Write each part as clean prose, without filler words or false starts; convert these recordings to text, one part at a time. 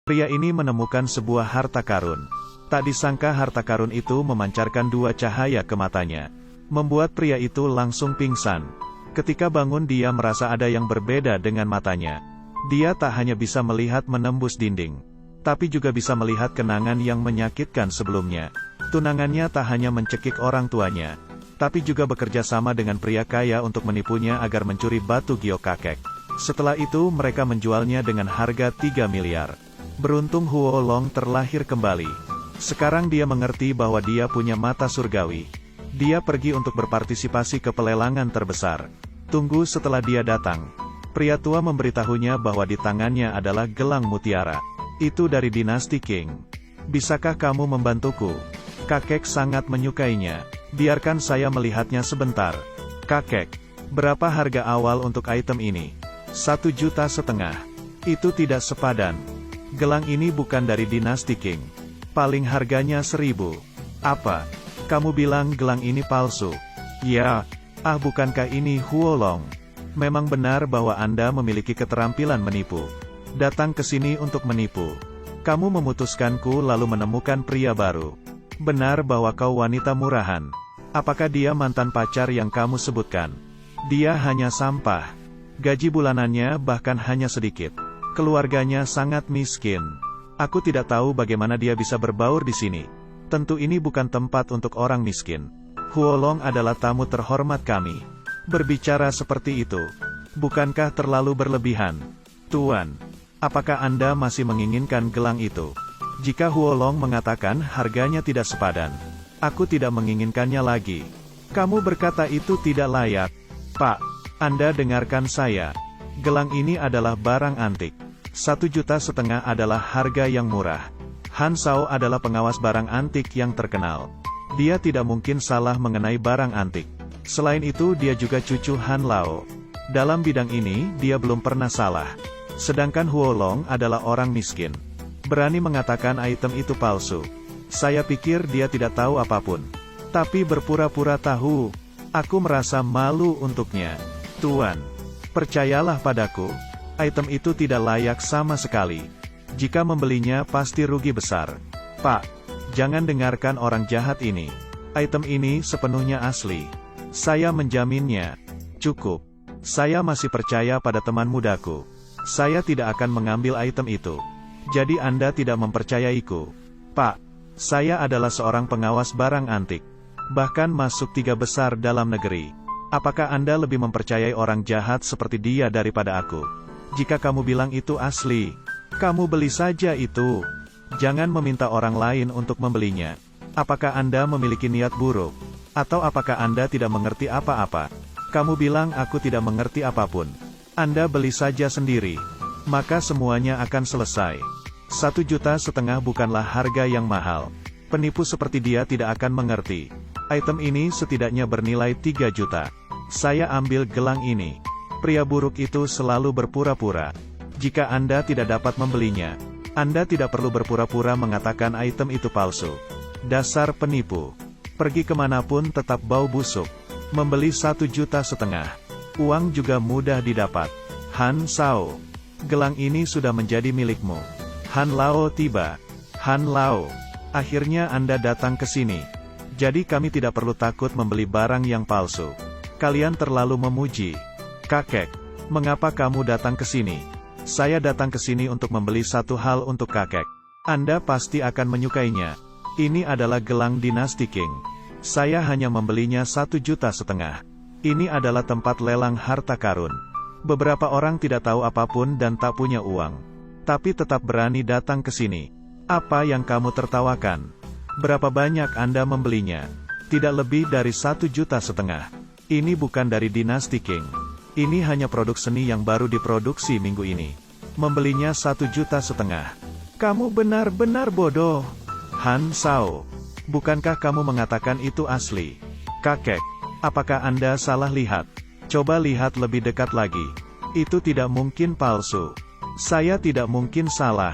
Pria ini menemukan sebuah harta karun. Tak disangka harta karun itu memancarkan dua cahaya ke matanya, membuat pria itu langsung pingsan. Ketika bangun dia merasa ada yang berbeda dengan matanya. Dia tak hanya bisa melihat menembus dinding, tapi juga bisa melihat kenangan yang menyakitkan sebelumnya. Tunangannya tak hanya mencekik orang tuanya, tapi juga bekerja sama dengan pria kaya untuk menipunya agar mencuri batu giok kakek. Setelah itu mereka menjualnya dengan harga 3 miliar. Beruntung Huo Long terlahir kembali. Sekarang dia mengerti bahwa dia punya mata surgawi. Dia pergi untuk berpartisipasi ke pelelangan terbesar. Tunggu setelah dia datang. Pria tua memberitahunya bahwa di tangannya adalah gelang mutiara. Itu dari dinasti Qing. Bisakah kamu membantuku? Kakek sangat menyukainya. Biarkan saya melihatnya sebentar. Kakek, berapa harga awal untuk item ini? 1,5 juta. Itu tidak sepadan. Gelang ini bukan dari dinasti Qing. Paling harganya 1.000. Apa? Kamu bilang gelang ini palsu? Ya. Bukankah ini Huo Long? Memang benar bahwa Anda memiliki keterampilan menipu. Datang ke sini untuk menipu. Kamu memutuskanku lalu menemukan pria baru. Benar bahwa kau wanita murahan. Apakah dia mantan pacar yang kamu sebutkan? Dia hanya sampah. Gaji bulanannya bahkan hanya sedikit. Keluarganya sangat miskin. Aku tidak tahu bagaimana dia bisa berbaur di sini. Tentu ini bukan tempat untuk orang miskin. Huo Long adalah tamu terhormat kami. Berbicara seperti itu, bukankah terlalu berlebihan? Tuan, apakah Anda masih menginginkan gelang itu? Jika Huo Long mengatakan harganya tidak sepadan, aku tidak menginginkannya lagi. Kamu berkata itu tidak layak. Pak, Anda dengarkan saya. Gelang ini adalah barang antik. 1,5 juta adalah harga yang murah. Han Shao adalah pengawas barang antik yang terkenal. Dia tidak mungkin salah mengenai barang antik. Selain itu dia juga cucu Han Lao. Dalam bidang ini, dia belum pernah salah. Sedangkan Huo Long adalah orang miskin. Berani mengatakan item itu palsu. Saya pikir dia tidak tahu apapun. Tapi berpura-pura tahu. Aku merasa malu untuknya. Tuan, percayalah padaku. Item itu tidak layak sama sekali. Jika membelinya pasti rugi besar. Pak, jangan dengarkan orang jahat ini. Item ini sepenuhnya asli. Saya menjaminnya. Cukup. Saya masih percaya pada teman mudaku. Saya tidak akan mengambil item itu. Jadi Anda tidak mempercayaiku. Pak, saya adalah seorang pengawas barang antik. Bahkan masuk 3 besar dalam negeri. Apakah Anda lebih mempercayai orang jahat seperti dia daripada aku? Jika kamu bilang itu asli, kamu beli saja itu. Jangan meminta orang lain untuk membelinya. Apakah Anda memiliki niat buruk? Atau apakah Anda tidak mengerti apa-apa? Kamu bilang aku tidak mengerti apapun. Anda beli saja sendiri. Maka semuanya akan selesai. 1,5 juta bukanlah harga yang mahal. Penipu seperti dia tidak akan mengerti. Item ini setidaknya bernilai 3 juta. Saya ambil gelang ini. Pria buruk itu selalu berpura-pura. Jika Anda tidak dapat membelinya, Anda tidak perlu berpura-pura mengatakan item itu palsu. Dasar penipu. Pergi kemanapun tetap bau busuk. Membeli 1,5 juta. Uang juga mudah didapat. Han Shao, gelang ini sudah menjadi milikmu. Han Lao tiba. Han Lao, akhirnya Anda datang ke sini. Jadi kami tidak perlu takut membeli barang yang palsu. Kalian terlalu memuji. Kakek, mengapa kamu datang ke sini? Saya datang ke sini untuk membeli satu hal untuk kakek. Anda pasti akan menyukainya. Ini adalah gelang dinasti Qing. Saya hanya membelinya 1,5 juta. Ini adalah tempat lelang harta karun. Beberapa orang tidak tahu apapun dan tak punya uang. Tapi tetap berani datang ke sini. Apa yang kamu tertawakan? Berapa banyak Anda membelinya? Tidak lebih dari 1,5 juta. Ini bukan dari dinasti Qing. Ini hanya produk seni yang baru diproduksi minggu ini. Membelinya 1,5 juta. Kamu benar-benar bodoh. Han Shao, bukankah kamu mengatakan itu asli? Kakek, apakah Anda salah lihat? Coba lihat lebih dekat lagi. Itu tidak mungkin palsu. Saya tidak mungkin salah.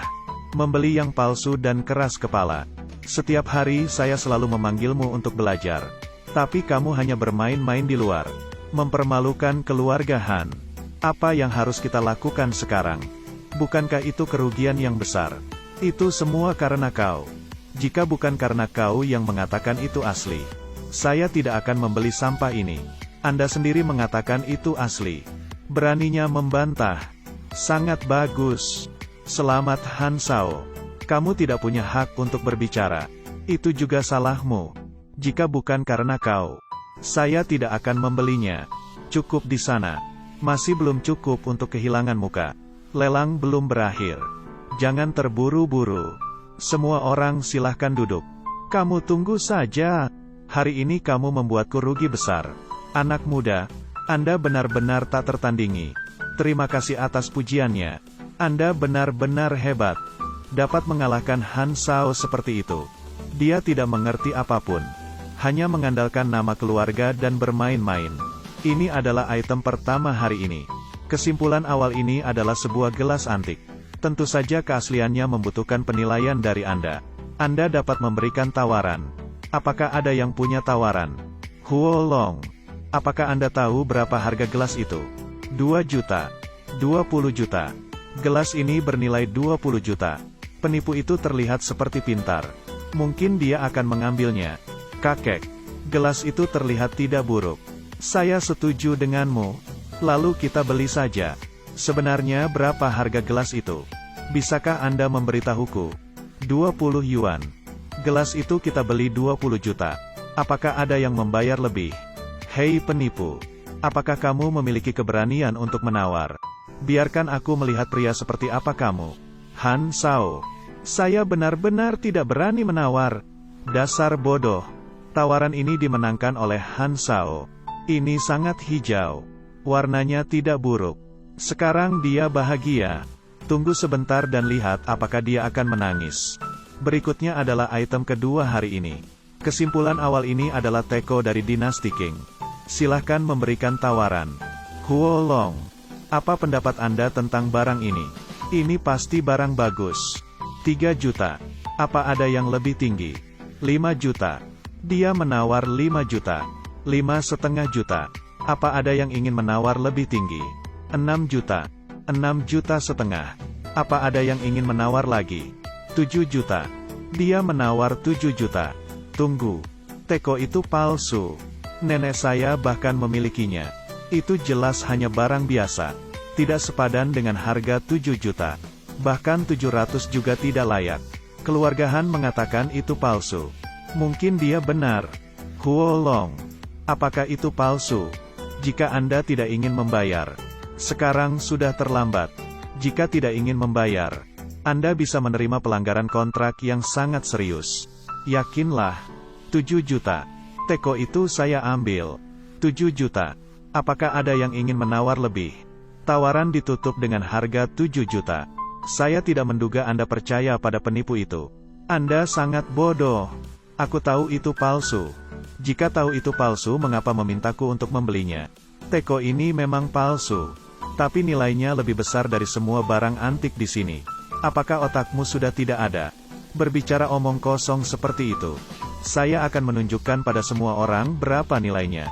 Membeli yang palsu dan keras kepala. Setiap hari saya selalu memanggilmu untuk belajar. Tapi kamu hanya bermain-main di luar. Mempermalukan keluarga Han. Apa yang harus kita lakukan sekarang? Bukankah itu kerugian yang besar? Itu semua karena kau. Jika bukan karena kau yang mengatakan itu asli, saya tidak akan membeli sampah ini. Anda sendiri mengatakan itu asli. Beraninya membantah. Sangat bagus. Selamat Han Sao. Kamu tidak punya hak untuk berbicara. Itu juga salahmu. Jika bukan karena kau, saya tidak akan membelinya. Cukup di sana. Masih belum cukup untuk kehilangan muka. Lelang belum berakhir. Jangan terburu-buru. Semua orang silahkan duduk. Kamu tunggu saja. Hari ini kamu membuatku rugi besar. Anak muda, Anda benar-benar tak tertandingi. Terima kasih atas pujiannya. Anda benar-benar hebat. Dapat mengalahkan Han Sao seperti itu. Dia tidak mengerti apapun. Hanya mengandalkan nama keluarga dan bermain-main. Ini adalah item pertama hari ini. Kesimpulan awal ini adalah sebuah gelas antik. Tentu saja keasliannya membutuhkan penilaian dari Anda. Anda dapat memberikan tawaran. Apakah ada yang punya tawaran? Huo Long. Apakah Anda tahu berapa harga gelas itu? 2 juta. 20 juta. Gelas ini bernilai 20 juta. Penipu itu terlihat seperti pintar. Mungkin dia akan mengambilnya. Kakek. Gelas itu terlihat tidak buruk. Saya setuju denganmu. Lalu kita beli saja. Sebenarnya berapa harga gelas itu? Bisakah Anda memberitahuku? 20 yuan. Gelas itu kita beli 20 juta. Apakah ada yang membayar lebih? Hei penipu. Apakah kamu memiliki keberanian untuk menawar? Biarkan aku melihat pria seperti apa kamu. Han Sao. Saya benar-benar tidak berani menawar. Dasar bodoh. Tawaran ini dimenangkan oleh Han Sao. Ini sangat hijau. Warnanya tidak buruk. Sekarang dia bahagia. Tunggu sebentar dan lihat apakah dia akan menangis. Berikutnya adalah item kedua hari ini. Kesimpulan awal ini adalah teko dari dinasti Qing. Silahkan memberikan tawaran. Huo Long. Apa pendapat Anda tentang barang ini? Ini pasti barang bagus. 3 juta. Apa ada yang lebih tinggi? 5 juta. Dia menawar 5 juta. 5,5 juta. Apa ada yang ingin menawar lebih tinggi? 6 juta. 6 juta setengah. Apa ada yang ingin menawar lagi? 7 juta. Dia menawar 7 juta. Tunggu. Teko itu palsu. Nenek saya bahkan memilikinya. Itu jelas hanya barang biasa. Tidak sepadan dengan harga 7 juta. Bahkan 700 juga tidak layak. Keluarga Han mengatakan itu palsu. Mungkin dia benar. Huo Long. Apakah itu palsu? Jika Anda tidak ingin membayar, sekarang sudah terlambat. Jika tidak ingin membayar, Anda bisa menerima pelanggaran kontrak yang sangat serius. Yakinlah. 7 juta. Teko itu saya ambil. 7 juta. Apakah ada yang ingin menawar lebih? Tawaran ditutup dengan harga 7 juta. Saya tidak menduga Anda percaya pada penipu itu. Anda sangat bodoh. Aku tahu itu palsu. Jika tahu itu palsu, mengapa memintaku untuk membelinya? Teko ini memang palsu. Tapi nilainya lebih besar dari semua barang antik di sini. Apakah otakmu sudah tidak ada? Berbicara omong kosong seperti itu. Saya akan menunjukkan pada semua orang berapa nilainya.